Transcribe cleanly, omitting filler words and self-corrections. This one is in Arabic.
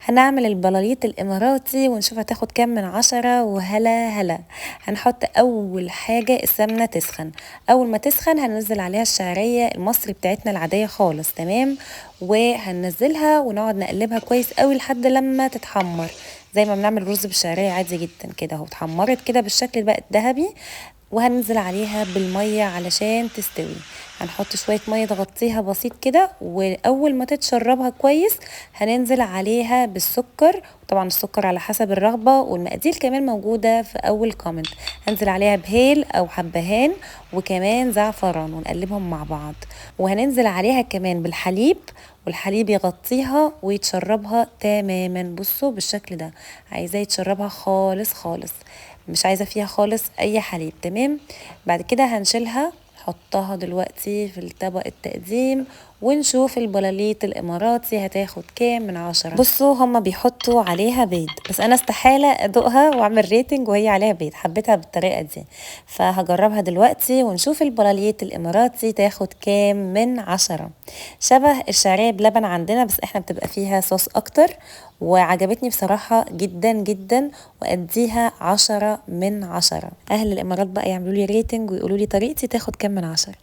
هنعمل البلاليط الاماراتي ونشوف هتاخد كام من 10. وهلا هلا. هنحط اول حاجة السمنة تسخن. اول ما تسخن هننزل عليها الشعرية المصري بتاعتنا العادية خالص، تمام. وهننزلها ونقعد نقلبها كويس قوي لحد لما تتحمر، زي ما بنعمل رز بالشعرية عادي جدا كده اهو. اتحمرت كده بالشكل بقت ذهبي، وهننزل عليها بالمية علشان تستوي. هنحط شوية مية تغطيها بسيط كده، واول ما تتشربها كويس هننزل عليها بالسكر. طبعا السكر على حسب الرغبة، والمقادير كمان موجودة في اول كومنت. هنزل عليها بهيل او حبهان وكمان زعفران ونقلبهم مع بعض. وهننزل عليها كمان بالحليب، والحليب يغطيها ويتشربها تماما. بصوا بالشكل ده، عايزاه يتشربها خالص خالص، مش عايزة فيها خالص اي حليب، تمام. بعد كده هنشيلها، نحطها دلوقتي في الطبق التقديم، ونشوف البلاليط الاماراتي هتاخد كام من 10. بصوا هما بيحطوا عليها بيض، بس انا استحالة ادوقها واعمل ريتنج وهي عليها بيض، حبيتها بالطريقة دي فهجربها دلوقتي ونشوف البلاليط الاماراتي تاخد كام من 10. شبه الشعرية بلبن عندنا، بس احنا بتبقى فيها صوص اكتر، وعجبتني بصراحة جدا جدا، وأديها 10 من 10. أهل الإمارات بقى يعملوا لي ريتنج ويقولوا لي طريقتي تاخد كام من 10.